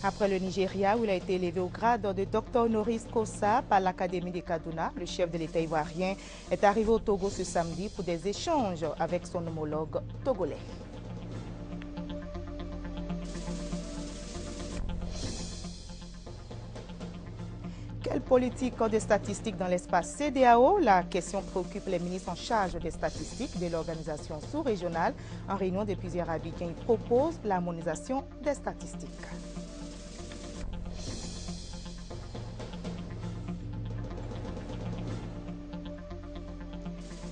Après le Nigeria, où il a été élevé au grade de docteur honoris causa par l'Académie de Kaduna, le chef de l'État ivoirien est arrivé au Togo ce samedi pour des échanges avec son homologue togolais. Quelle politique de statistiques dans l'espace CEDEAO? La question préoccupe les ministres en charge des statistiques de l'organisation sous-régionale. En réunion depuis hier à Abidjan, ils proposent l'harmonisation des statistiques.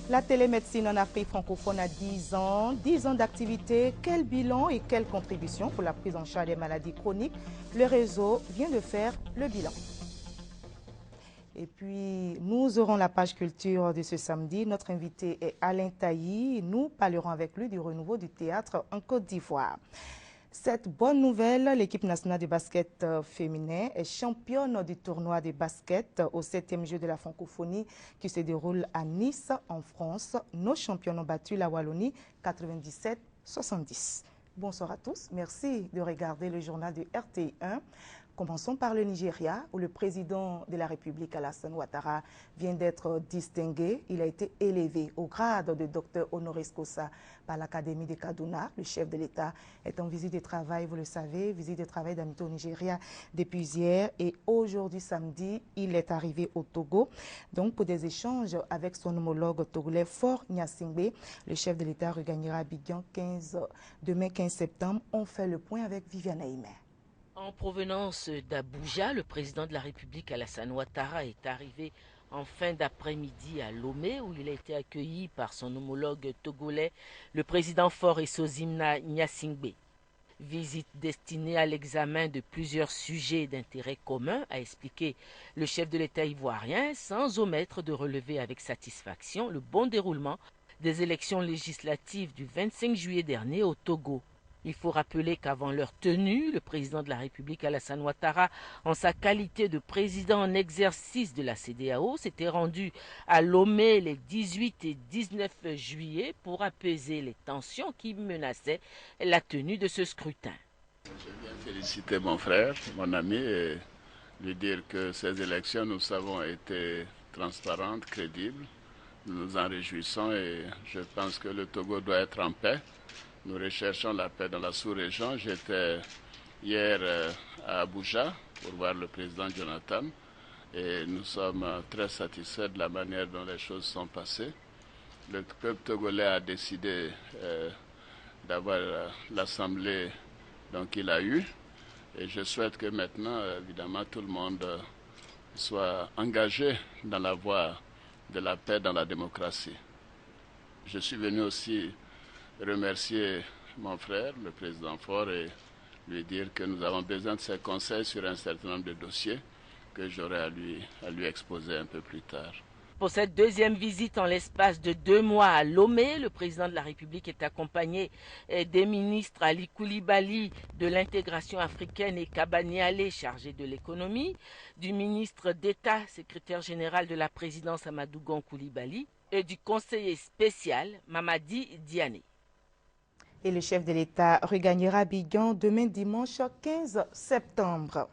La télémédecine en Afrique francophone a 10 ans d'activité. Quel bilan et quelle contribution pour la prise en charge des maladies chroniques? Le réseau vient de faire le bilan. Et puis, nous aurons la page culture de ce samedi. Notre invité est Alain Tailly. Nous parlerons avec lui du renouveau du théâtre en Côte d'Ivoire. Cette bonne nouvelle, l'équipe nationale de basket féminin est championne du tournoi de basket au 7e jeu de la francophonie qui se déroule à Nice, en France. Nos champions ont battu la Wallonie 97-70. Bonsoir à tous. Merci de regarder le journal de RTI1. Commençons par le Nigeria, où le président de la République, Alassane Ouattara, vient d'être distingué. Il a été élevé au grade de docteur honoris causa par l'Académie de Kaduna. Le chef de l'État est en visite de travail, vous le savez, visite de travail d'amitié au Nigeria depuis hier. Et aujourd'hui, samedi, il est arrivé au Togo. Donc, pour des échanges avec son homologue togolais, Faure Gnassingbé, le chef de l'État regagnera Abidjan demain 15 septembre. On fait le point avec Viviane Aïmer. En provenance d'Abuja, le président de la République Alassane Ouattara est arrivé en fin d'après-midi à Lomé où il a été accueilli par son homologue togolais, le président Faure Essozimna Gnassingbé. Visite destinée à l'examen de plusieurs sujets d'intérêt commun, a expliqué le chef de l'État ivoirien, sans omettre de relever avec satisfaction le bon déroulement des élections législatives du 25 juillet dernier au Togo. Il faut rappeler qu'avant leur tenue, le président de la République Alassane Ouattara, en sa qualité de président en exercice de la CEDEAO, s'était rendu à Lomé les 18 et 19 juillet pour apaiser les tensions qui menaçaient la tenue de ce scrutin. Je viens féliciter mon frère, mon ami, et lui dire que ces élections, nous savons, étaient transparentes, crédibles. Nous nous en réjouissons et je pense que le Togo doit être en paix. Nous recherchons la paix dans la sous-région. J'étais hier à Abuja pour voir le président Jonathan et nous sommes très satisfaits de la manière dont les choses sont passées. Le peuple togolais a décidé d'avoir l'assemblée qu'il a eue et je souhaite que maintenant, évidemment, tout le monde soit engagé dans la voie de la paix dans la démocratie. Je suis venu aussi remercier mon frère, le président Faure, et lui dire que nous avons besoin de ses conseils sur un certain nombre de dossiers que j'aurai à lui exposer un peu plus tard. Pour cette deuxième visite en l'espace de 2 mois à Lomé, le président de la République est accompagné des ministres Ali Koulibaly de l'intégration africaine et Kabani Ale, chargé de l'économie, du ministre d'État, secrétaire général de la présidence Amadou Gon Koulibaly et du conseiller spécial Mamadi Diané. Et le chef de l'État regagnera Abidjan demain dimanche 15 septembre.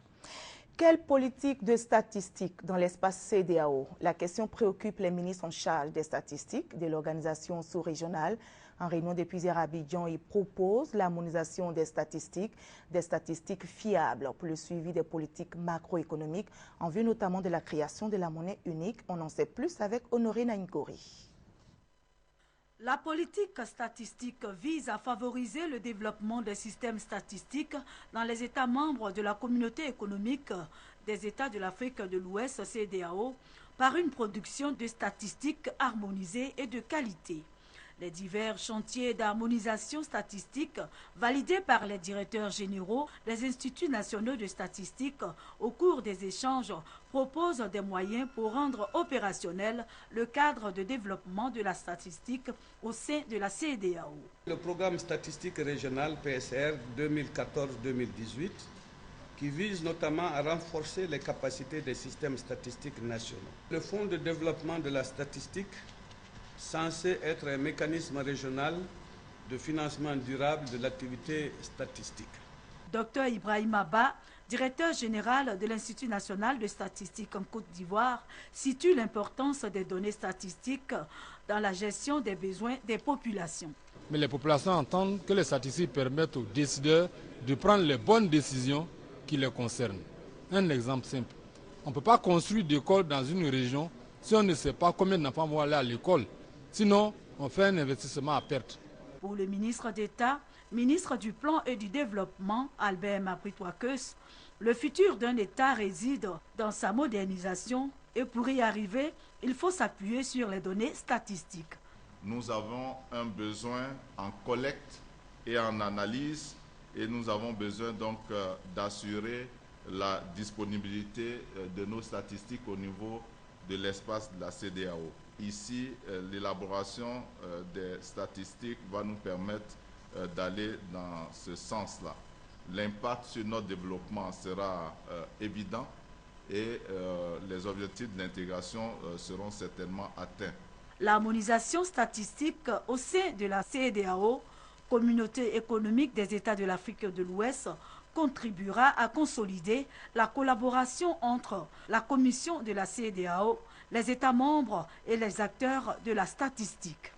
Quelle politique de statistiques dans l'espace CEDEAO? La question préoccupe les ministres en charge des statistiques de l'organisation sous-régionale. En réunion depuis hier à Abidjan, ils proposent l'harmonisation des statistiques fiables pour le suivi des politiques macroéconomiques en vue notamment de la création de la monnaie unique. On en sait plus avec Honoré Naingori. La politique statistique vise à favoriser le développement des systèmes statistiques dans les États membres de la communauté économique des États de l'Afrique de l'Ouest, CEDEAO, par une production de statistiques harmonisées et de qualité. Les divers chantiers d'harmonisation statistique validés par les directeurs généraux des instituts nationaux de statistique au cours des échanges proposent des moyens pour rendre opérationnel le cadre de développement de la statistique au sein de la CEDEAO. Le programme statistique régional PSR 2014-2018 qui vise notamment à renforcer les capacités des systèmes statistiques nationaux. Le Fonds de développement de la statistique censé être un mécanisme régional de financement durable de l'activité statistique. Dr Ibrahim Abba, directeur général de l'Institut national de statistique en Côte d'Ivoire, situe l'importance des données statistiques dans la gestion des besoins des populations. Mais les populations entendent que les statistiques permettent aux décideurs de prendre les bonnes décisions qui les concernent. Un exemple simple. On ne peut pas construire d'école dans une région si on ne sait pas combien d'enfants vont aller à l'école. Sinon, on fait un investissement à perte. Pour le ministre d'État, ministre du Plan et du Développement, Albert Mapritouakeus, le futur d'un État réside dans sa modernisation et pour y arriver, il faut s'appuyer sur les données statistiques. Nous avons un besoin en collecte et en analyse et nous avons besoin donc d'assurer la disponibilité de nos statistiques au niveau de l'espace de la CEDEAO. Ici, l'élaboration des statistiques va nous permettre d'aller dans ce sens-là. L'impact sur notre développement sera évident et les objectifs de l'intégration seront certainement atteints. L'harmonisation statistique au sein de la CEDEAO, Communauté économique des États de l'Afrique de l'Ouest, contribuera à consolider la collaboration entre la Commission de la CEDEAO, les États membres et les acteurs de la statistique.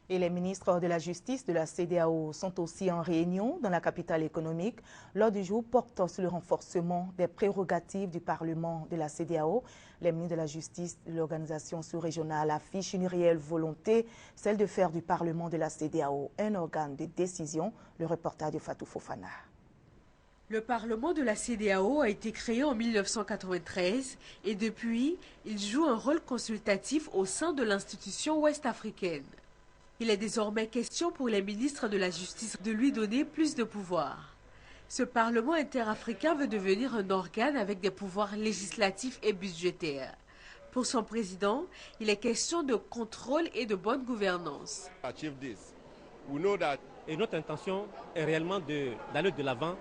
Et les ministres de la Justice de la CEDEAO sont aussi en réunion dans la capitale économique. L'ordre du jour porte sur le renforcement des prérogatives du Parlement de la CEDEAO. Les ministres de la Justice de l'organisation sous-régionale affichent une réelle volonté, celle de faire du Parlement de la CEDEAO un organe de décision. Le reportage de Fatou Fofana. Le Parlement de la CEDEAO a été créé en 1993 et depuis, il joue un rôle consultatif au sein de l'institution ouest-africaine. Il est désormais question pour les ministres de la Justice de lui donner plus de pouvoir. Ce Parlement interafricain veut devenir un organe avec des pouvoirs législatifs et budgétaires. Pour son président, il est question de contrôle et de bonne gouvernance. Et notre intention est réellement d'aller de l'avant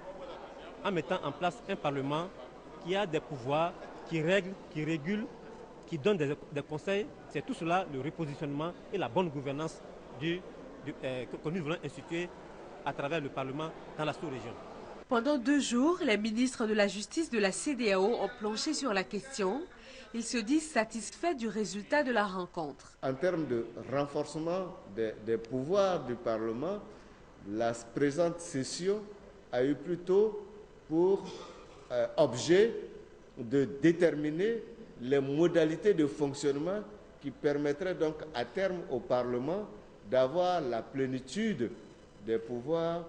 en mettant en place un Parlement qui a des pouvoirs, qui règle, qui régule, qui donne des conseils. C'est tout cela, le repositionnement et la bonne gouvernance que nous voulons instituer à travers le Parlement dans la sous-région. Pendant 2 jours, les ministres de la Justice de la CEDEAO ont planché sur la question. Ils se disent satisfaits du résultat de la rencontre. En termes de renforcement des pouvoirs du Parlement, la présente session a eu plutôt pour objet de déterminer les modalités de fonctionnement qui permettraient donc à terme au Parlement d'avoir la plénitude des pouvoirs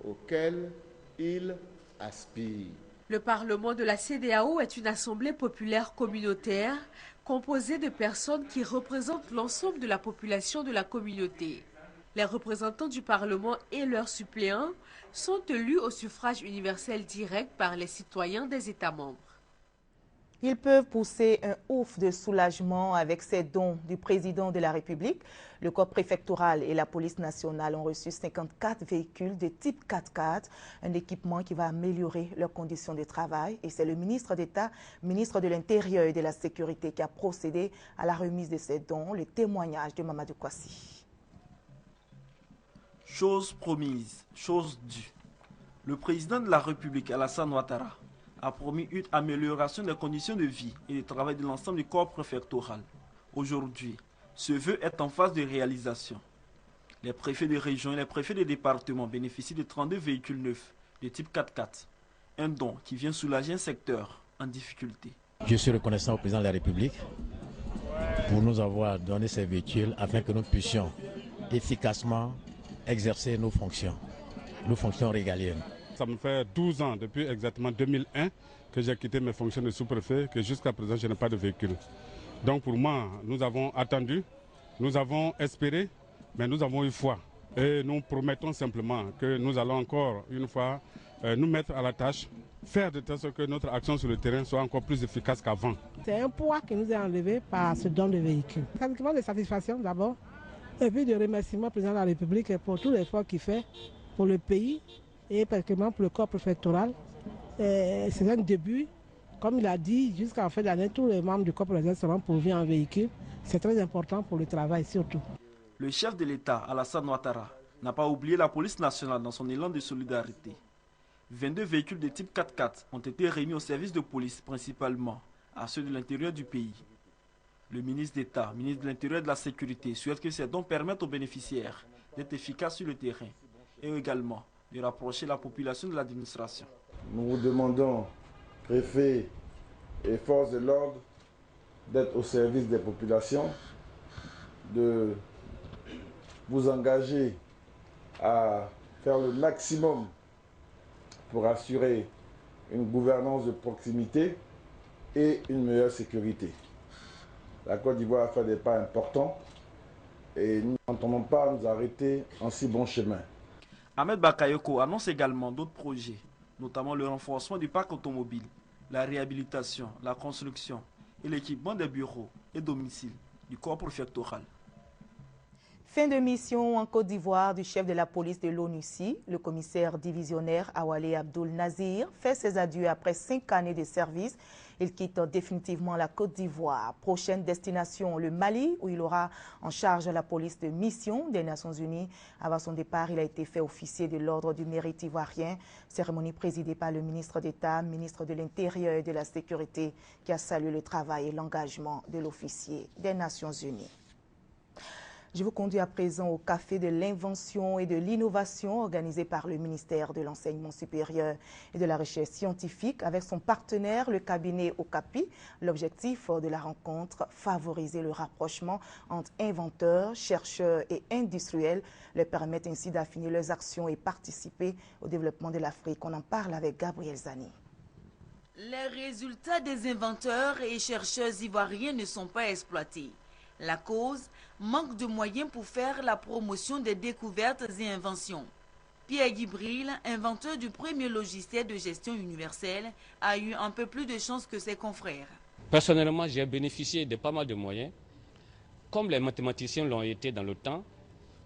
auxquels il aspire. Le Parlement de la CEDEAO est une assemblée populaire communautaire composée de personnes qui représentent l'ensemble de la population de la communauté. Les représentants du Parlement et leurs suppléants sont élus au suffrage universel direct par les citoyens des États membres. Ils peuvent pousser un ouf de soulagement avec ces dons du président de la République. Le corps préfectoral et la police nationale ont reçu 54 véhicules de type 4x4, un équipement qui va améliorer leurs conditions de travail. Et c'est le ministre d'État, ministre de l'Intérieur et de la Sécurité qui a procédé à la remise de ces dons. Le témoignage de Mamadou Kwasi. Chose promise, chose due. Le président de la République, Alassane Ouattara, a promis une amélioration des conditions de vie et de travail de l'ensemble du corps préfectoral. Aujourd'hui, ce vœu est en phase de réalisation. Les préfets de région et les préfets de département bénéficient de 32 véhicules neufs de type 4x4, un don qui vient soulager un secteur en difficulté. Je suis reconnaissant au président de la République pour nous avoir donné ces véhicules afin que nous puissions efficacement exercer nos fonctions régaliennes. Ça me fait 12 ans, depuis exactement 2001, que j'ai quitté mes fonctions de sous-préfet, que jusqu'à présent, je n'ai pas de véhicule. Donc pour moi, nous avons attendu, nous avons espéré, mais nous avons eu foi. Et nous promettons simplement que nous allons encore une fois nous mettre à la tâche, faire de telle sorte que notre action sur le terrain soit encore plus efficace qu'avant. C'est un poids qui nous est enlevé par ce don de véhicules. C'est un document de satisfaction d'abord, et puis de remerciement au président de la République pour tout l'effort qu'il fait pour le pays et particulièrement pour le corps préfectoral. C'est un début. Comme il a dit, jusqu'à la fin de l'année, tous les membres du corps préfectoral seront pourvus en véhicule. C'est très important pour le travail surtout. Le chef de l'État, Alassane Ouattara, n'a pas oublié la police nationale dans son élan de solidarité. 22 véhicules de type 4x4 ont été remis aux services de police, principalement à ceux de l'intérieur du pays. Le ministre d'État, ministre de l'Intérieur et de la Sécurité, souhaite que ces dons permettent aux bénéficiaires d'être efficaces sur le terrain et également de rapprocher la population de l'administration. Nous vous demandons, préfet et forces de l'ordre, d'être au service des populations, de vous engager à faire le maximum pour assurer une gouvernance de proximité et une meilleure sécurité. La Côte d'Ivoire a fait des pas importants et nous n'entendons pas nous arrêter en si bon chemin. Ahmed Bakayoko annonce également d'autres projets, notamment le renforcement du parc automobile, la réhabilitation, la construction et l'équipement des bureaux et domiciles du corps préfectoral. Fin de mission en Côte d'Ivoire du chef de la police de l'ONUCI, le commissaire divisionnaire Awale Abdoul Nazir, fait ses adieux après 5 années de service. Il quitte définitivement la Côte d'Ivoire. Prochaine destination, le Mali, où il aura en charge la police de mission des Nations Unies. Avant son départ, il a été fait officier de l'Ordre du Mérite ivoirien. Cérémonie présidée par le ministre d'État, ministre de l'Intérieur et de la Sécurité, qui a salué le travail et l'engagement de l'officier des Nations Unies. Je vous conduis à présent au Café de l'invention et de l'innovation organisé par le ministère de l'Enseignement supérieur et de la Recherche scientifique avec son partenaire, le cabinet Okapi. L'objectif de la rencontre, favoriser le rapprochement entre inventeurs, chercheurs et industriels, leur permettre ainsi d'affiner leurs actions et participer au développement de l'Afrique. On en parle avec Gabriel Zani. Les résultats des inventeurs et chercheurs ivoiriens ne sont pas exploités. La cause, manque de moyens pour faire la promotion des découvertes et inventions. Pierre Gibril, inventeur du premier logiciel de gestion universelle, a eu un peu plus de chance que ses confrères. Personnellement, j'ai bénéficié de pas mal de moyens, comme les mathématiciens l'ont été dans le temps,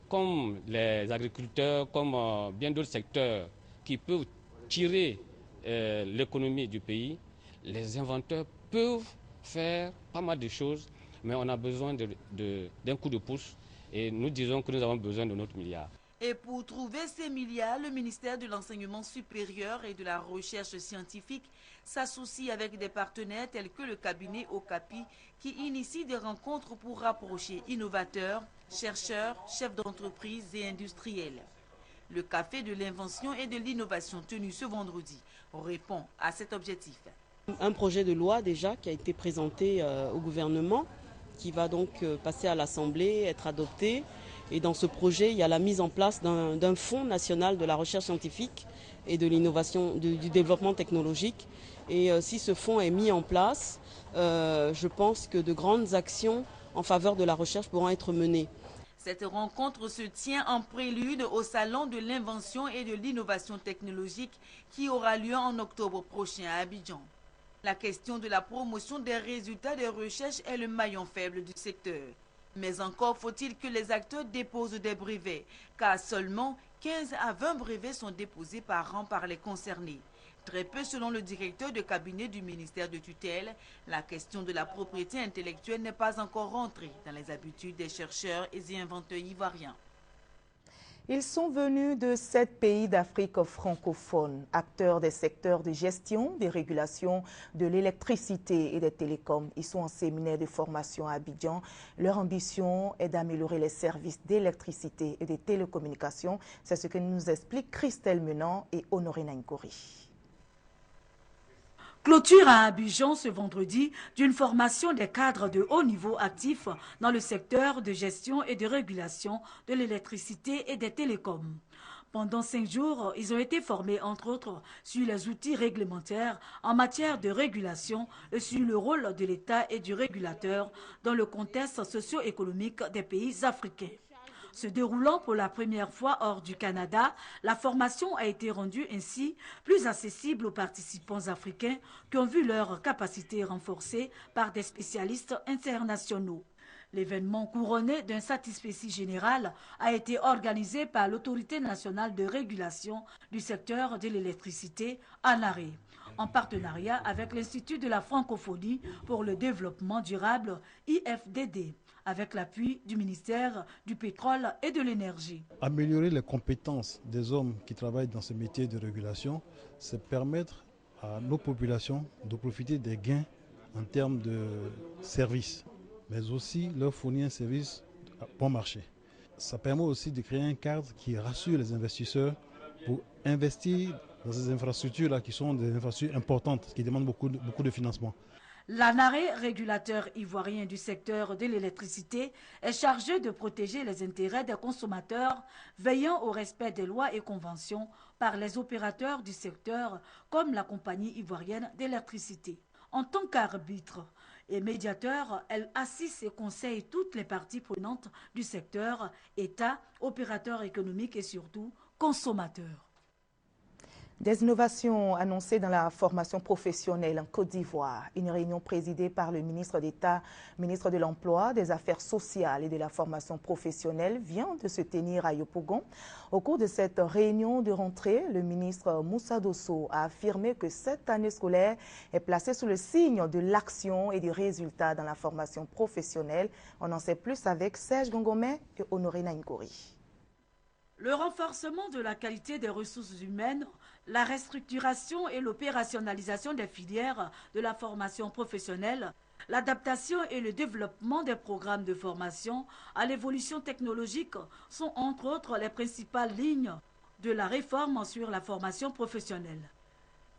comme les agriculteurs, comme bien d'autres secteurs qui peuvent tirer l'économie du pays. Les inventeurs peuvent faire pas mal de choses, mais on a besoin d'un coup de pouce et nous disons que nous avons besoin de notre milliard. Et pour trouver ces milliards, le ministère de l'Enseignement supérieur et de la Recherche scientifique s'associe avec des partenaires tels que le cabinet Okapi qui initie des rencontres pour rapprocher innovateurs, chercheurs, chefs d'entreprise et industriels. Le Café de l'invention et de l'innovation tenu ce vendredi répond à cet objectif. Un projet de loi déjà qui a été présenté au gouvernement, qui va donc passer à l'Assemblée, être adopté. Et dans ce projet, il y a la mise en place d'un fonds national de la recherche scientifique et de l'innovation, du développement technologique. Et si ce fonds est mis en place, je pense que de grandes actions en faveur de la recherche pourront être menées. Cette rencontre se tient en prélude au Salon de l'invention et de l'innovation technologique qui aura lieu en octobre prochain à Abidjan. La question de la promotion des résultats des recherches est le maillon faible du secteur. Mais encore faut-il que les acteurs déposent des brevets, car seulement 15 à 20 brevets sont déposés par an par les concernés. Très peu selon le directeur de cabinet du ministère de tutelle, la question de la propriété intellectuelle n'est pas encore rentrée dans les habitudes des chercheurs et inventeurs ivoiriens. Ils sont venus de 7 pays d'Afrique francophone, acteurs des secteurs de gestion, des régulations, de l'électricité et des télécoms. Ils sont en séminaire de formation à Abidjan. Leur ambition est d'améliorer les services d'électricité et de télécommunications. C'est ce que nous expliquent Christelle Menant et Honoré Nainkouri. Clôture à Abidjan ce vendredi d'une formation des cadres de haut niveau actifs dans le secteur de gestion et de régulation de l'électricité et des télécoms. Pendant 5 jours, ils ont été formés, entre autres, sur les outils réglementaires en matière de régulation et sur le rôle de l'État et du régulateur dans le contexte socio-économique des pays africains. Se déroulant pour la première fois hors du Canada, la formation a été rendue ainsi plus accessible aux participants africains qui ont vu leurs capacités renforcées par des spécialistes internationaux. L'événement couronné d'un satisfecit général a été organisé par l'Autorité nationale de régulation du secteur de l'électricité, ANARE, en partenariat avec l'Institut de la francophonie pour le développement durable, IFDD, avec l'appui du ministère du Pétrole et de l'Énergie. Améliorer les compétences des hommes qui travaillent dans ce métier de régulation, c'est permettre à nos populations de profiter des gains en termes de services, mais aussi leur fournir un service à bon marché. Ça permet aussi de créer un cadre qui rassure les investisseurs pour investir dans ces infrastructures-là qui sont des infrastructures importantes, qui demandent beaucoup de financement. L'ANARE, régulateur ivoirien du secteur de l'électricité, est chargé de protéger les intérêts des consommateurs, veillant au respect des lois et conventions par les opérateurs du secteur, comme la compagnie ivoirienne d'électricité. En tant qu'arbitre et médiateur, elle assiste et conseille toutes les parties prenantes du secteur, État, opérateurs économiques et surtout consommateurs. Des innovations annoncées dans la formation professionnelle en Côte d'Ivoire. Une réunion présidée par le ministre d'État, ministre de l'Emploi, des Affaires sociales et de la formation professionnelle vient de se tenir à Yopougon. Au cours de cette réunion de rentrée, le ministre Moussa Dosso a affirmé que cette année scolaire est placée sous le signe de l'action et du résultat dans la formation professionnelle. On en sait plus avec Serge Gongomé et Honoré Naingori. Le renforcement de la qualité des ressources humaines, la restructuration et l'opérationnalisation des filières de la formation professionnelle, l'adaptation et le développement des programmes de formation à l'évolution technologique sont entre autres les principales lignes de la réforme sur la formation professionnelle.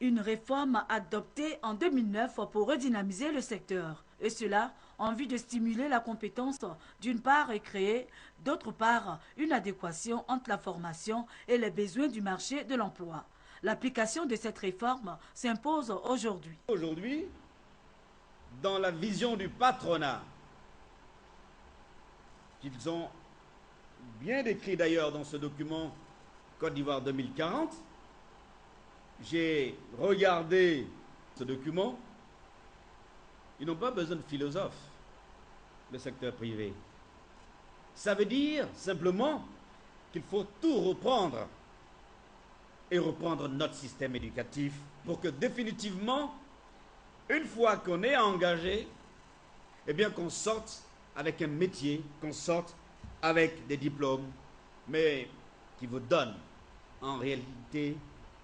Une réforme adoptée en 2009 pour redynamiser le secteur, et cela en vue de stimuler la compétence d'une part et créer, d'autre part, une adéquation entre la formation et les besoins du marché de l'emploi. L'application de cette réforme s'impose aujourd'hui. Aujourd'hui, dans la vision du patronat, qu'ils ont bien décrit d'ailleurs dans ce document Côte d'Ivoire 2040, j'ai regardé ce document. Ils n'ont pas besoin de philosophes, le secteur privé. Ça veut dire simplement qu'il faut tout reprendre et reprendre notre système éducatif pour que définitivement, une fois qu'on est engagé, eh bien qu'on sorte avec un métier, qu'on sorte avec des diplômes, mais qui vous donnent en réalité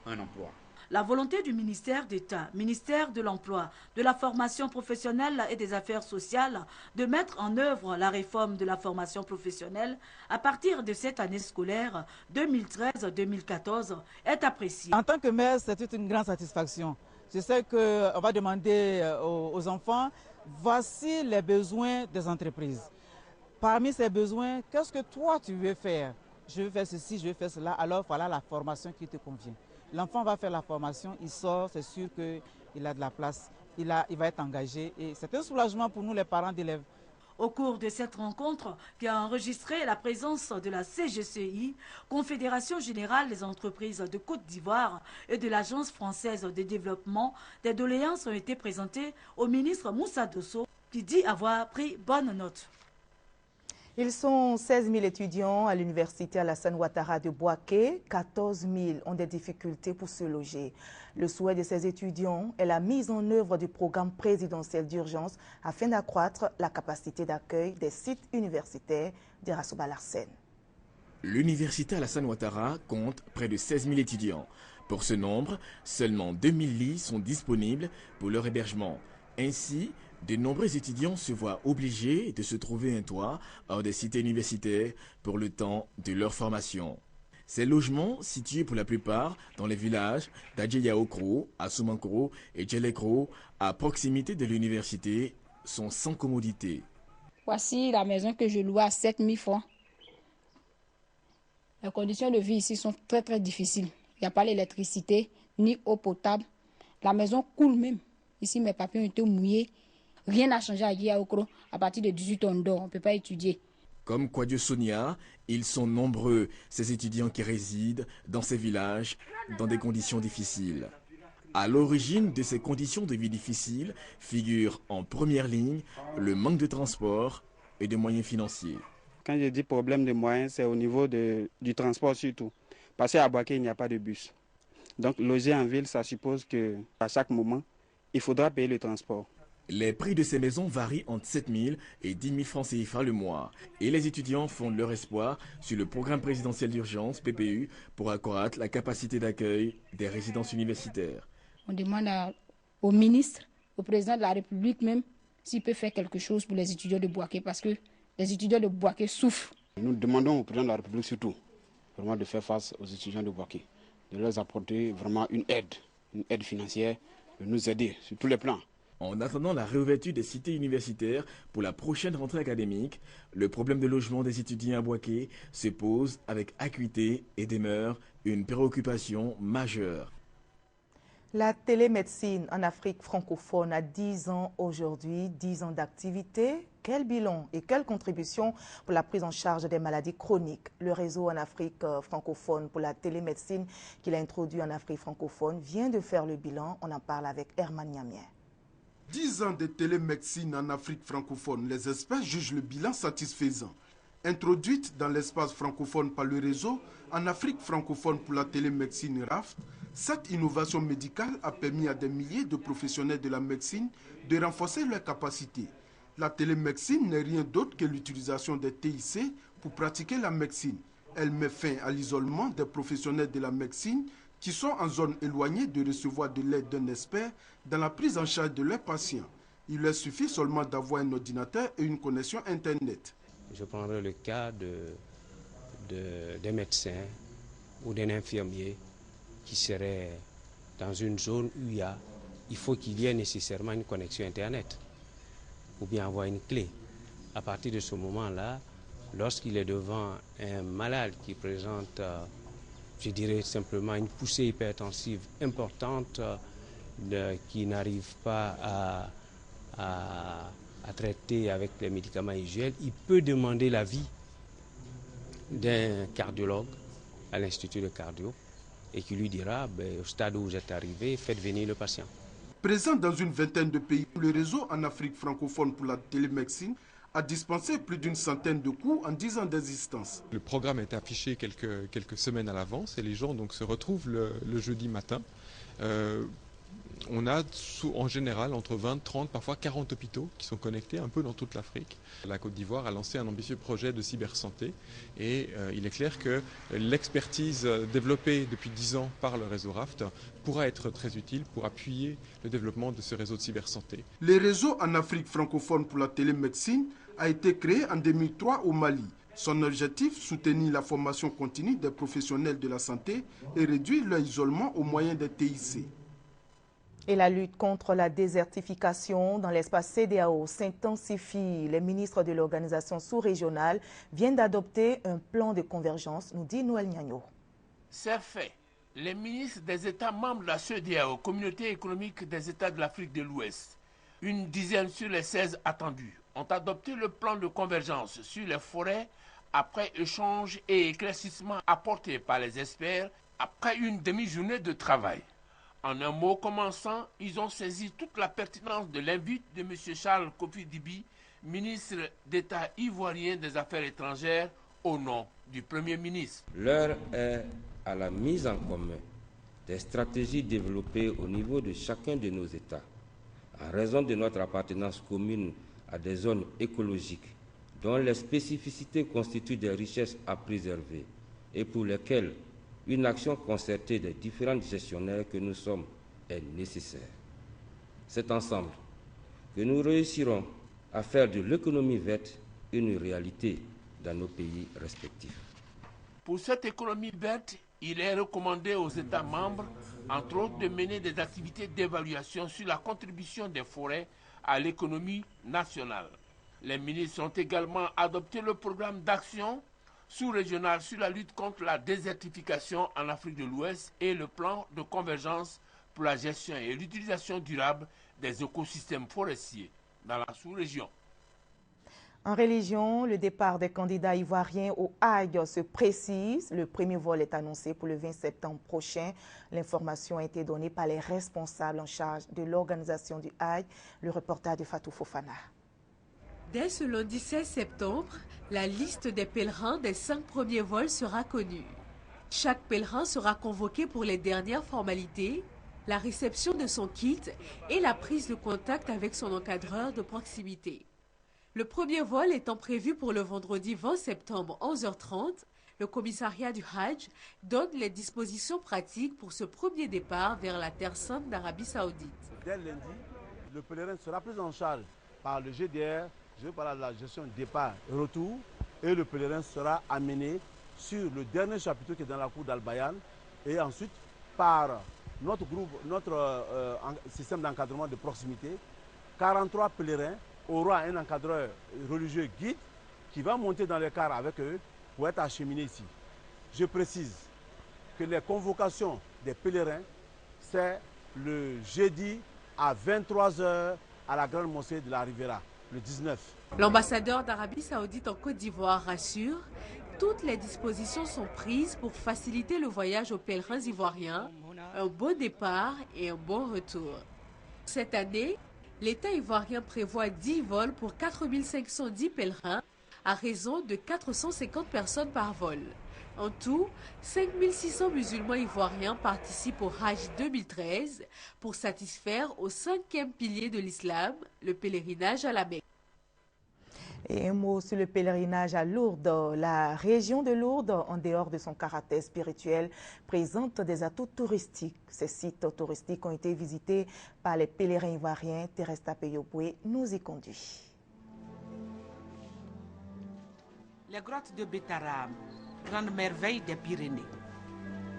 un emploi. La volonté du ministère d'État, ministère de l'Emploi, de la formation professionnelle et des affaires sociales de mettre en œuvre la réforme de la formation professionnelle à partir de cette année scolaire 2013-2014 est appréciée. En tant que mère, c'est une grande satisfaction. Je sais qu'on va demander aux enfants, voici les besoins des entreprises. Parmi ces besoins, qu'est-ce que toi tu veux faire? Je veux faire ceci, je veux faire cela, alors voilà la formation qui te convient. L'enfant va faire la formation, il sort, c'est sûr qu'il a de la place, il va être engagé et c'est un soulagement pour nous les parents d'élèves. Au cours de cette rencontre qui a enregistré la présence de la CGCI, Confédération Générale des Entreprises de Côte d'Ivoire et de l'Agence Française de Développement, des doléances ont été présentées au ministre Moussa Dosso qui dit avoir pris bonne note. Ils sont 16 000 étudiants à l'université Alassane Ouattara de Bouaké. 14 000 ont des difficultés pour se loger. Le souhait de ces étudiants est la mise en œuvre du programme présidentiel d'urgence afin d'accroître la capacité d'accueil des sites universitaires d'Irassoba Larsen. L'université Alassane Ouattara compte près de 16 000 étudiants. Pour ce nombre, seulement 2 000 lits sont disponibles pour leur hébergement. Ainsi, de nombreux étudiants se voient obligés de se trouver un toit hors des cités universitaires pour le temps de leur formation. Ces logements, situés pour la plupart dans les villages d'Adjeyaokro, Asumankro et Djelekro, à proximité de l'université, sont sans commodité. Voici la maison que je loue à 7 000 francs. Les conditions de vie ici sont très très difficiles. Il n'y a pas l'électricité ni eau potable. La maison coule même. Ici, mes papiers ont été mouillés. Rien n'a changé à Yaokro. À partir de 18 ans d'or, on ne peut pas étudier. Comme Kwadio Sonia, ils sont nombreux, ces étudiants qui résident dans ces villages dans des conditions difficiles. À l'origine de ces conditions de vie difficiles figure en première ligne le manque de transport et de moyens financiers. Quand je dis problème de moyens, c'est au niveau du transport surtout. Parce qu'à Bouaké, il n'y a pas de bus. Donc loger en ville, ça suppose qu'à chaque moment, il faudra payer le transport. Les prix de ces maisons varient entre 7 000 et 10 000 francs CFA le mois. Et les étudiants fondent leur espoir sur le programme présidentiel d'urgence, PPU, pour accroître la capacité d'accueil des résidences universitaires. On demande au ministre, au président de la République même, s'il peut faire quelque chose pour les étudiants de Bouaké, parce que les étudiants de Bouaké souffrent. Nous demandons au président de la République surtout, vraiment de faire face aux étudiants de Bouaké, de leur apporter vraiment une aide financière, de nous aider sur tous les plans. En attendant la réouverture des cités universitaires pour la prochaine rentrée académique, le problème de logement des étudiants à Bouaké se pose avec acuité et demeure une préoccupation majeure. La télémédecine en Afrique francophone a 10 ans aujourd'hui, 10 ans d'activité. Quel bilan et quelle contribution pour la prise en charge des maladies chroniques? Le réseau en Afrique francophone pour la télémédecine qu'il a introduit en Afrique francophone vient de faire le bilan. On en parle avec Herman Niamien. 10 ans de télémédecine en Afrique francophone, les experts jugent le bilan satisfaisant. Introduite dans l'espace francophone par le réseau en Afrique francophone pour la télémédecine RAFT, cette innovation médicale a permis à des milliers de professionnels de la médecine de renforcer leurs capacités. La télémédecine n'est rien d'autre que l'utilisation des TIC pour pratiquer la médecine. Elle met fin à l'isolement des professionnels de la médecine qui sont en zone éloignée de recevoir de l'aide d'un expert dans la prise en charge de leurs patients. Il leur suffit seulement d'avoir un ordinateur et une connexion Internet. Je prendrai le cas des médecins ou d'un infirmier qui serait dans une zone où il faut qu'il y ait nécessairement une connexion Internet ou bien avoir une clé. À partir de ce moment-là, lorsqu'il est devant un malade qui présente, je dirais simplement une poussée hypertensive importante qui n'arrive pas à traiter avec les médicaments usuels, il peut demander l'avis d'un cardiologue à l'Institut de cardio et qui lui dira, au stade où vous êtes arrivé, faites venir le patient. Présent dans une vingtaine de pays, le réseau en Afrique francophone pour la télémédecine a dispensé plus d'une centaine de cours en 10 ans d'existence. Le programme est affiché quelques semaines à l'avance et les gens donc se retrouvent le jeudi matin. On a en général entre 20, 30, parfois 40 hôpitaux qui sont connectés un peu dans toute l'Afrique. La Côte d'Ivoire a lancé un ambitieux projet de cybersanté et il est clair que l'expertise développée depuis 10 ans par le réseau RAFT pourra être très utile pour appuyer le développement de ce réseau de cybersanté. Le réseau en Afrique francophone pour la télémédecine a été créé en 2003 au Mali. Son objectif, soutenir la formation continue des professionnels de la santé et réduire leur isolement au moyen des TIC. Et la lutte contre la désertification dans l'espace CEDEAO s'intensifie. Les ministres de l'organisation sous-régionale viennent d'adopter un plan de convergence, nous dit Noël Niagno. C'est fait. Les ministres des États membres de la CEDEAO, Communauté économique des États de l'Afrique de l'Ouest, une dizaine sur les 16 attendus, ont adopté le plan de convergence sur les forêts après échange et éclaircissement apportés par les experts après une demi-journée de travail. En un mot commençant, ils ont saisi toute la pertinence de l'invite de M. Charles Kofi Dibi, ministre d'État ivoirien des Affaires étrangères, au nom du Premier ministre. L'heure est à la mise en commun des stratégies développées au niveau de chacun de nos États, en raison de notre appartenance commune à des zones écologiques dont les spécificités constituent des richesses à préserver et pour lesquelles une action concertée des différents gestionnaires que nous sommes est nécessaire. C'est ensemble que nous réussirons à faire de l'économie verte une réalité dans nos pays respectifs. Pour cette économie verte, il est recommandé aux États membres, entre autres, de mener des activités d'évaluation sur la contribution des forêts à l'économie nationale. Les ministres ont également adopté le programme d'action sous-régional sur la lutte contre la désertification en Afrique de l'Ouest et le plan de convergence pour la gestion et l'utilisation durable des écosystèmes forestiers dans la sous-région. En religion, le départ des candidats ivoiriens au Hague se précise. Le premier vol est annoncé pour le 20 septembre prochain. L'information a été donnée par les responsables en charge de l'organisation du Hague. Le reportage de Fatou Fofana. Dès ce lundi 16 septembre, la liste des pèlerins des 5 premiers vols sera connue. Chaque pèlerin sera convoqué pour les dernières formalités la réception de son kit et la prise de contact avec son encadreur de proximité. Le premier vol étant prévu pour le vendredi 20 septembre 11h30, le commissariat du Hajj donne les dispositions pratiques pour ce premier départ vers la Terre Sainte d'Arabie Saoudite. Dès lundi, le pèlerin sera pris en charge par le GDR, par la gestion départ et retour, et le pèlerin sera amené sur le dernier chapiteau qui est dans la cour d'Al-Bayan, et ensuite par notre groupe, notre système d'encadrement de proximité, 43 pèlerins auront un encadreur religieux guide qui va monter dans les cars avec eux pour être acheminés ici. Je précise que les convocations des pèlerins, c'est le jeudi à 23 h à la grande mosquée de la Riviera, le 19. L'ambassadeur d'Arabie Saoudite en Côte d'Ivoire rassure, toutes les dispositions sont prises pour faciliter le voyage aux pèlerins ivoiriens, un bon départ et un bon retour. Cette année, l'État ivoirien prévoit 10 vols pour 4510 pèlerins à raison de 450 personnes par vol. En tout, 5600 musulmans ivoiriens participent au Hajj 2013 pour satisfaire au 5e pilier de l'islam, le pèlerinage à la Mecque. Et un mot sur le pèlerinage à Lourdes. La région de Lourdes, en dehors de son caractère spirituel, présente des atouts touristiques. Ces sites touristiques ont été visités par les pèlerins ivoiriens. Teresta Peyopoué nous y conduit. Les grottes de Betaram, grande merveille des Pyrénées.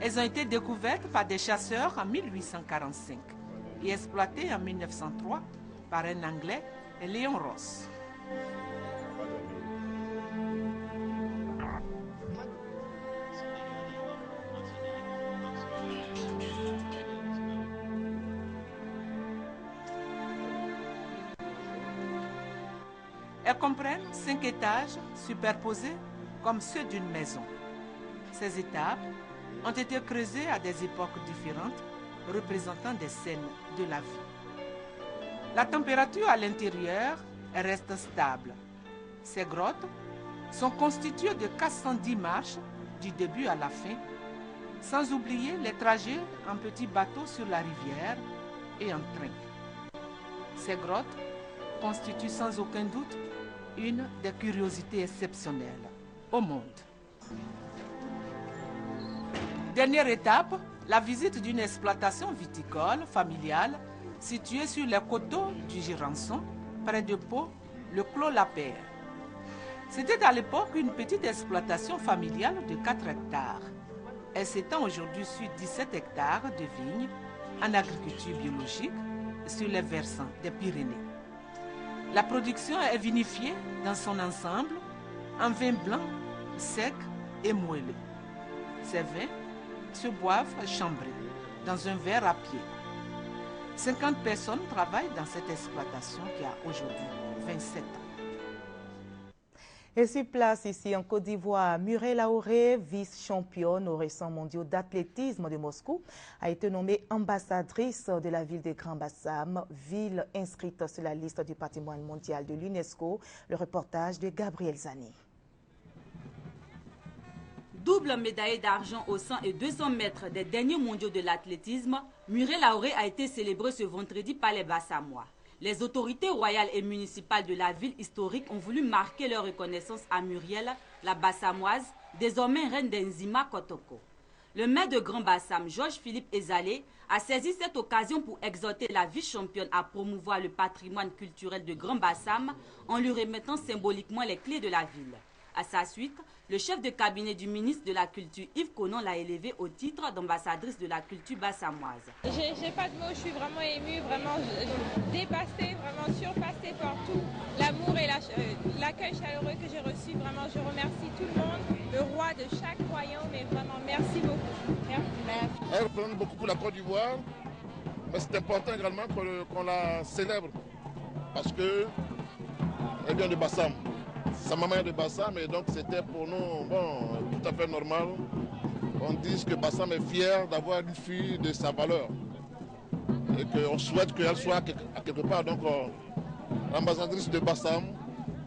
Elles ont été découvertes par des chasseurs en 1845 et exploitées en 1903 par un Anglais, Léon Ross. Elles comprennent 5 étages superposés comme ceux d'une maison. Ces étapes ont été creusées à des époques différentes, représentant des scènes de la vie. La température à l'intérieur reste stable. Ces grottes sont constituées de 410 marches du début à la fin, sans oublier les trajets en petits bateaux sur la rivière et en train. Ces grottes constituent sans aucun doute une des curiosités exceptionnelles au monde. Dernière étape, la visite d'une exploitation viticole familiale située sur les coteaux du Girançon, près de Pau, le Clos Lapère. C'était à l'époque une petite exploitation familiale de 4 hectares. Elle s'étend aujourd'hui sur 17 hectares de vignes en agriculture biologique sur les versants des Pyrénées. La production est vinifiée dans son ensemble en vin blanc, sec et moelleux. Ces vins se boivent chambrés dans un verre à pied. 50 personnes travaillent dans cette exploitation qui a aujourd'hui 27 ans. Et sur place ici en Côte d'Ivoire, Murray Laoré, vice-championne aux récents mondiaux d'athlétisme de Moscou, a été nommée ambassadrice de la ville de Grand Bassam, ville inscrite sur la liste du patrimoine mondial de l'UNESCO. Le reportage de Gabriel Zani. Double médaillée d'argent aux 100 et 200 mètres des derniers mondiaux de l'athlétisme, Murray Laoré a été célébrée ce vendredi par les Bassamois. Les autorités royales et municipales de la ville historique ont voulu marquer leur reconnaissance à Muriel, la Bassamoise, désormais reine d'Enzima Kotoko. Le maire de Grand Bassam, Georges-Philippe Ezalé, a saisi cette occasion pour exhorter la vice-championne à promouvoir le patrimoine culturel de Grand Bassam en lui remettant symboliquement les clés de la ville. À sa suite, le chef de cabinet du ministre de la Culture, Yves Conon, l'a élevée au titre d'ambassadrice de la culture bassamoise. J'ai pas de mots, je suis vraiment émue, vraiment dépassée, vraiment surpassée par tout l'amour et l'accueil chaleureux que j'ai reçu. Vraiment, je remercie tout le monde, le roi de chaque royaume, et vraiment merci beaucoup. Merci. Elle représente beaucoup pour la Côte d'Ivoire, mais c'est important également qu'on la célèbre parce qu'elle vient de Bassam. Sa maman est de Bassam et donc c'était pour nous tout à fait normal. On dit que Bassam est fier d'avoir une fille de sa valeur et qu'on souhaite qu'elle soit à quelque part donc l'ambassadrice de Bassam,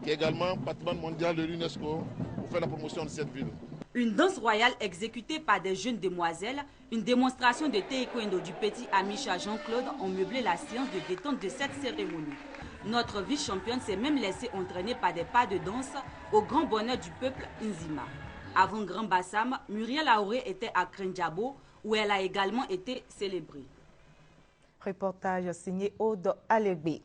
qui est également patrimoine mondial de l'UNESCO, pour faire la promotion de cette ville. Une danse royale exécutée par des jeunes demoiselles, une démonstration de taekwondo du petit Amisha Jean-Claude ont meublé la séance de détente de cette cérémonie. Notre vice-championne s'est même laissée entraîner par des pas de danse au grand bonheur du peuple Nzima. Avant Grand Bassam, Muriel Aoré était à Krenjabo où elle a également été célébrée. Reportage signé Aude Allegbe.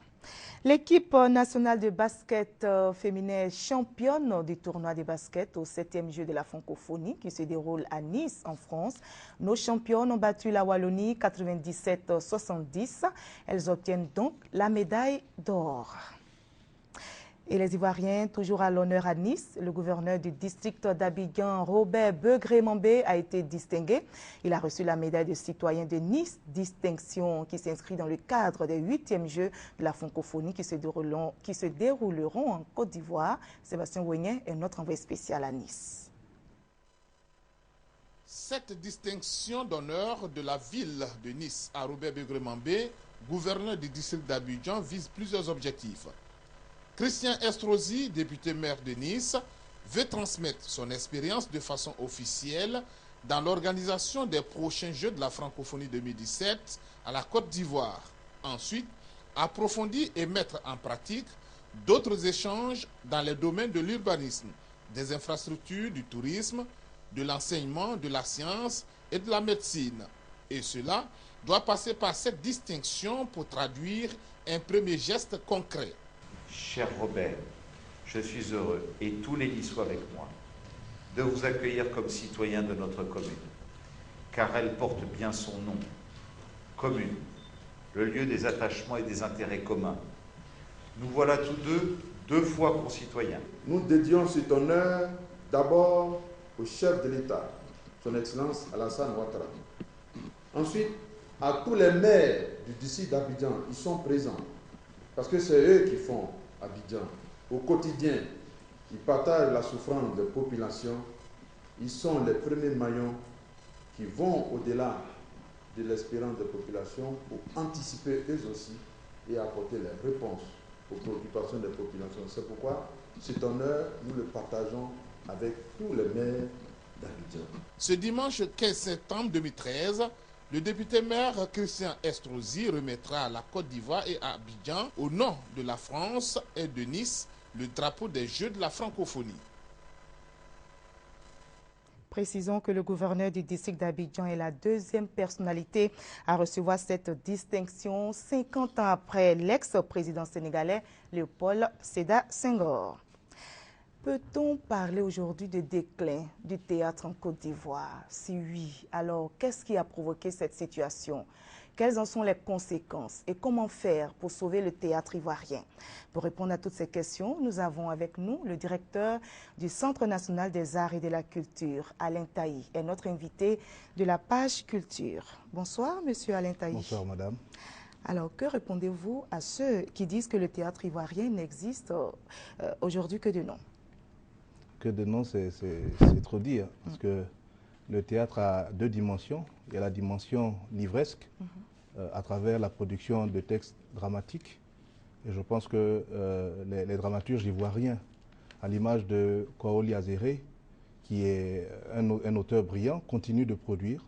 L'équipe nationale de basket féminin est championne du tournoi de basket au 7e jeu de la francophonie qui se déroule à Nice, en France. Nos championnes ont battu la Wallonie 97-70. Elles obtiennent donc la médaille d'or. Et les Ivoiriens, toujours à l'honneur à Nice, le gouverneur du district d'Abidjan, Robert Begré-Mambé, a été distingué. Il a reçu la médaille de citoyen de Nice, distinction qui s'inscrit dans le cadre des 8e Jeux de la francophonie qui se dérouleront en Côte d'Ivoire. Sébastien Ouignet est notre envoyé spécial à Nice. Cette distinction d'honneur de la ville de Nice à Robert Begré-Mambé, gouverneur du district d'Abidjan, vise plusieurs objectifs. Christian Estrosi, député maire de Nice, veut transmettre son expérience de façon officielle dans l'organisation des prochains Jeux de la francophonie 2017 à la Côte d'Ivoire. Ensuite, approfondir et mettre en pratique d'autres échanges dans les domaines de l'urbanisme, des infrastructures, du tourisme, de l'enseignement, de la science et de la médecine. Et cela doit passer par cette distinction pour traduire un premier geste concret. Cher Robert, je suis heureux, et tous les Niçois avec moi, de vous accueillir comme citoyen de notre commune, car elle porte bien son nom. Commune, le lieu des attachements et des intérêts communs. Nous voilà tous deux fois concitoyens. Nous dédions cet honneur d'abord au chef de l'État, son Excellence Alassane Ouattara. Ensuite, à tous les maires du district d'Abidjan, ils sont présents. Parce que c'est eux qui font Abidjan. Au quotidien, ils partagent la souffrance des populations. Ils sont les premiers maillons qui vont au-delà de l'espérance des populations pour anticiper eux aussi et apporter les réponses aux préoccupations des populations. C'est pourquoi cet honneur, nous le partageons avec tous les maires d'Abidjan. Ce dimanche 15 septembre 2013, le député maire Christian Estrosi remettra à la Côte d'Ivoire et à Abidjan, au nom de la France et de Nice, le drapeau des Jeux de la francophonie. Précisons que le gouverneur du district d'Abidjan est la deuxième personnalité à recevoir cette distinction 50 ans après l'ex-président sénégalais Léopold Sédar Senghor. Peut-on parler aujourd'hui de déclin du théâtre en Côte d'Ivoire? Si oui, alors qu'est-ce qui a provoqué cette situation? Quelles en sont les conséquences et comment faire pour sauver le théâtre ivoirien? Pour répondre à toutes ces questions, nous avons avec nous le directeur du Centre national des arts et de la culture, Alain Taï, et notre invité de la page culture. Bonsoir, monsieur Alain Taï. Bonsoir, madame. Alors, que répondez-vous à ceux qui disent que le théâtre ivoirien n'existe aujourd'hui que de nom? Que de nom, c'est trop dire, parce que le théâtre a deux dimensions. Il y a la dimension livresque, à travers la production de textes dramatiques. Et je pense que les dramaturges ivoiriens, à l'image de Kwaoli Azéré, qui est un auteur brillant, continuent de produire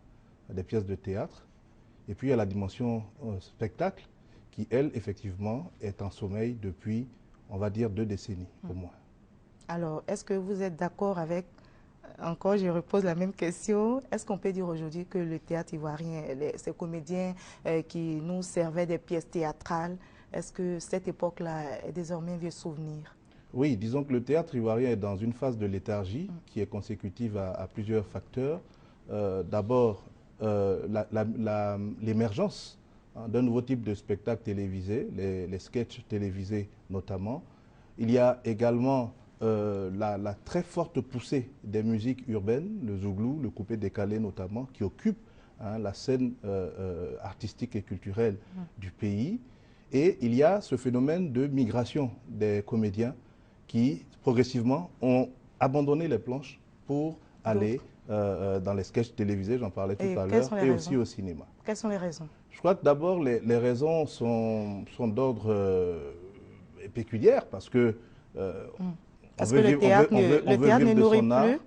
des pièces de théâtre. Et puis il y a la dimension spectacle, qui, elle, effectivement, est en sommeil depuis, on va dire, 2 décennies, pour moi. Alors, est-ce que vous êtes d'accord avec, encore je repose la même question, est-ce qu'on peut dire aujourd'hui que le théâtre ivoirien, ces comédiens qui nous servaient des pièces théâtrales, est-ce que cette époque-là est désormais un vieux souvenir? Oui, disons que le théâtre ivoirien est dans une phase de léthargie qui est consécutive à plusieurs facteurs. D'abord, l'émergence d'un nouveau type de spectacle télévisé, les sketchs télévisés notamment. Il y a également la très forte poussée des musiques urbaines, le zouglou, le coupé décalé notamment, qui occupe la scène artistique et culturelle du pays. Et il y a ce phénomène de migration des comédiens qui, progressivement, ont abandonné les planches pour aller dans les sketchs télévisés, j'en parlais tout à l'heure, et aussi au cinéma. Quelles sont les raisons? Je crois que d'abord, les raisons sont d'ordre pécuniaire, parce que... Est-ce que le théâtre ne nourrit plus?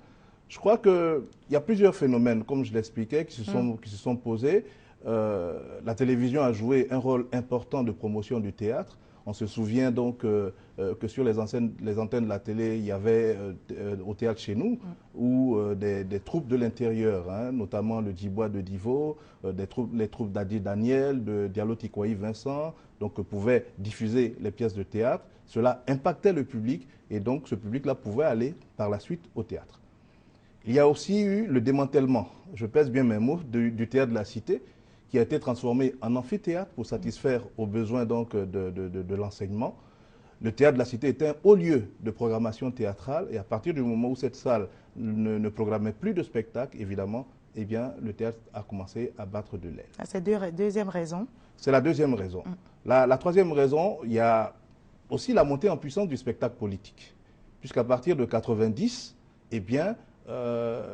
Je crois qu'il y a plusieurs phénomènes, comme je l'expliquais, qui se sont posés. La télévision a joué un rôle important de promotion du théâtre. On se souvient donc que sur les antennes de la télé, il y avait au théâtre chez nous, où des troupes de l'intérieur, notamment le Djibois de Divo, les troupes d'Adi Daniel, de Diallo Tikwayi Vincent, donc pouvaient diffuser les pièces de théâtre. Cela impactait le public et donc ce public-là pouvait aller par la suite au théâtre. Il y a aussi eu le démantèlement, je pèse bien mes mots, du théâtre de la Cité, qui a été transformé en amphithéâtre pour satisfaire aux besoins donc de l'enseignement. Le théâtre de la Cité était un haut lieu de programmation théâtrale et à partir du moment où cette salle ne programmait plus de spectacles, évidemment, eh bien, le théâtre a commencé à battre de l'aile. C'est la deuxième raison. C'est la deuxième raison. La troisième raison, il y a aussi la montée en puissance du spectacle politique. Puisqu'à partir de 90, eh bien,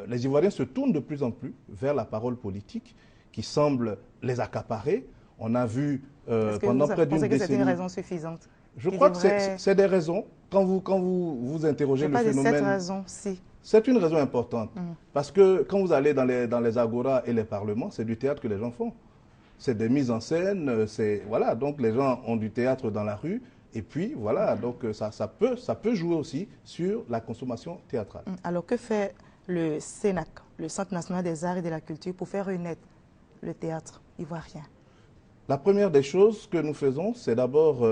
les Ivoiriens se tournent de plus en plus vers la parole politique qui semble les accaparer. On a vu pendant près d'une décennie... Est-ce que vous pensez que c'est une raison suffisante? Je crois que c'est des raisons. Quand vous interrogez le phénomène... C'est pas de cette raison, si. C'est une raison importante. Parce que quand vous allez dans les agoras et les parlements, c'est du théâtre que les gens font. C'est des mises en scène, voilà, donc les gens ont du théâtre dans la rue. Et puis, voilà, donc ça peut jouer aussi sur la consommation théâtrale. Alors, que fait le CNAC, le Centre national des arts et de la culture, pour faire renaître le théâtre ivoirien? La première des choses que nous faisons, c'est d'abord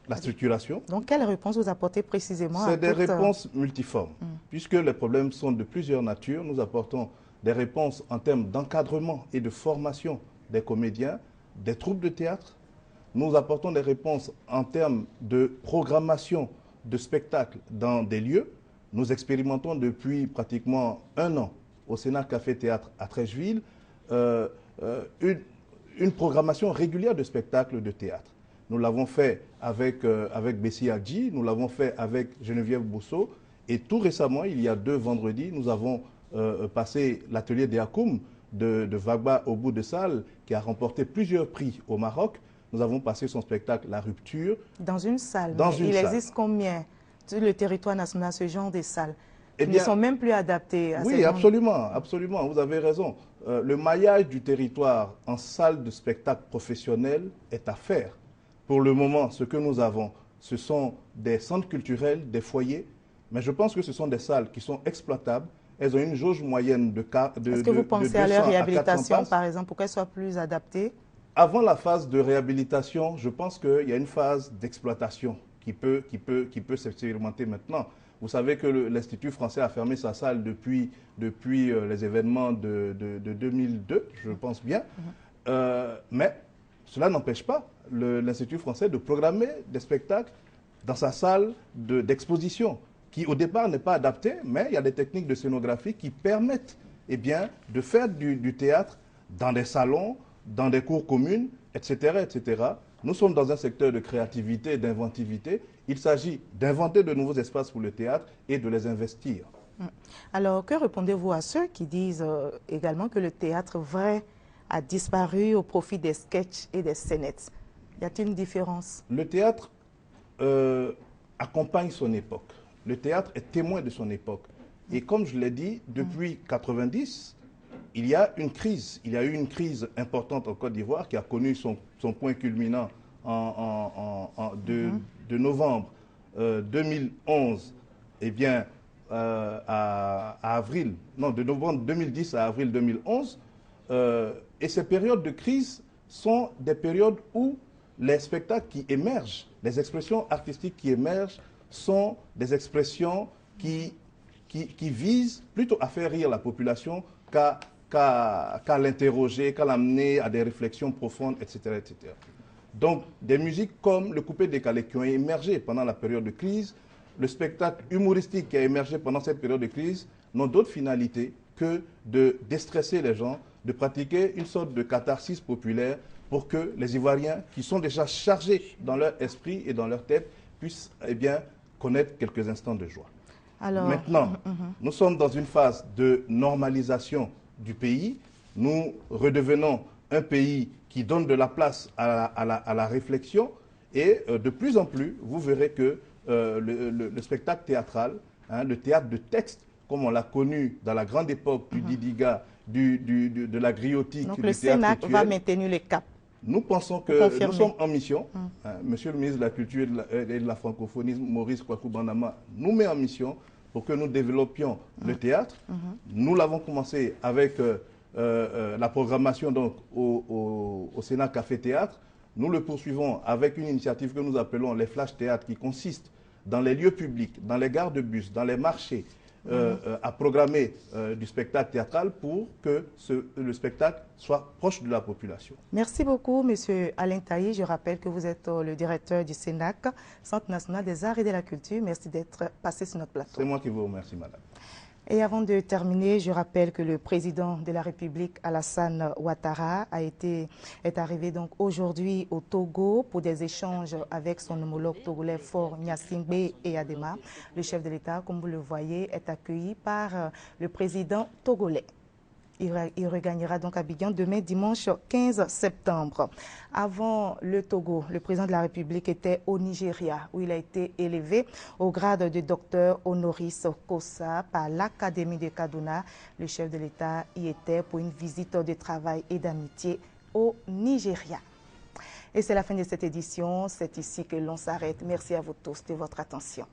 la structuration. Donc, quelle réponse vous apportez précisément? C'est des réponses multiformes. Puisque les problèmes sont de plusieurs natures, nous apportons des réponses en termes d'encadrement et de formation des comédiens, des troupes de théâtre. Nous apportons des réponses en termes de programmation de spectacles dans des lieux. Nous expérimentons depuis pratiquement 1 an au Sénat Café Théâtre à Trècheville une programmation régulière de spectacles de théâtre. Nous l'avons fait avec Bessie Adji, nous l'avons fait avec Geneviève Bousseau et tout récemment, il y a 2 vendredis, nous avons passé l'atelier d'Yakoum de Vagba au bout de salle qui a remporté plusieurs prix au Maroc. Nous avons passé son spectacle La Rupture. Dans une salle. Il existe combien sur le territoire national ce genre de salles qui ne sont même plus adaptées à Oui, absolument, vous avez raison. Le maillage du territoire en salle de spectacle professionnelle est à faire. Pour le moment, ce que nous avons, ce sont des centres culturels, des foyers, mais je pense que ce sont des salles qui sont exploitables. Elles ont une jauge moyenne de 200 à 400 places. Est-ce que vous pensez à leur réhabilitation, par exemple, pour qu'elles soient plus adaptées? Avant la phase de réhabilitation, je pense qu'il y a une phase d'exploitation qui peut s'expérimenter maintenant. Vous savez que l'Institut français a fermé sa salle depuis les événements de 2002, je pense bien. Mais cela n'empêche pas l'Institut français de programmer des spectacles dans sa salle d'exposition, qui au départ n'est pas adaptée, mais il y a des techniques de scénographie qui permettent de faire du théâtre dans des salons, dans des cours communes, etc., etc. Nous sommes dans un secteur de créativité et d'inventivité. Il s'agit d'inventer de nouveaux espaces pour le théâtre et de les investir. Alors, que répondez-vous à ceux qui disent également que le théâtre vrai a disparu au profit des sketchs et des scénettes? Y a-t-il une différence? Le théâtre accompagne son époque. Le théâtre est témoin de son époque. Et comme je l'ai dit, depuis 1990, il y a une crise. Il y a eu une crise importante en Côte d'Ivoire qui a connu son point culminant de novembre 2011, de novembre 2010 à avril 2011. Et ces périodes de crise sont des périodes où les spectacles qui émergent, les expressions artistiques qui émergent, sont des expressions qui visent plutôt à faire rire la population qu'à l'interroger, qu'à l'amener à des réflexions profondes, etc., etc. Donc, des musiques comme le coupé-décalé qui ont émergé pendant la période de crise, le spectacle humoristique qui a émergé pendant cette période de crise, n'ont d'autre finalité que de déstresser les gens, de pratiquer une sorte de catharsis populaire pour que les Ivoiriens, qui sont déjà chargés dans leur esprit et dans leur tête, puissent connaître quelques instants de joie. Alors, maintenant, nous sommes dans une phase de normalisation du pays. Nous redevenons un pays qui donne de la place à la réflexion et de plus en plus, vous verrez que le spectacle théâtral, le théâtre de texte, comme on l'a connu dans la grande époque du Didiga, de la griotique, donc du le théâtre Sénac rituel. va maintenir le cap. Nous pensons que nous sommes en mission. Monsieur le ministre de la Culture et de la Francophonie, Maurice Kwaku Bandama, nous met en mission pour que nous développions le théâtre. Nous l'avons commencé avec la programmation donc, au Sénat Café Théâtre. Nous le poursuivons avec une initiative que nous appelons les Flash Théâtre, qui consiste dans les lieux publics, dans les gares de bus, dans les marchés, à programmer du spectacle théâtral pour que le spectacle soit proche de la population. Merci beaucoup, Monsieur Alain Tailly. Je rappelle que vous êtes le directeur du Sénac, Centre national des arts et de la culture. Merci d'être passé sur notre plateau. C'est moi qui vous remercie, madame. Et avant de terminer, je rappelle que le président de la République, Alassane Ouattara, est arrivé donc aujourd'hui au Togo pour des échanges avec son homologue togolais Faure Gnassingbé et Adema. Le chef de l'État, comme vous le voyez, est accueilli par le président togolais. Il regagnera donc Abidjan demain, dimanche 15 septembre. Avant le Togo, le président de la République était au Nigeria, où il a été élevé au grade de docteur honoris causa par l'Académie de Kaduna. Le chef de l'État y était pour une visite de travail et d'amitié au Nigeria. Et c'est la fin de cette édition. C'est ici que l'on s'arrête. Merci à vous tous de votre attention.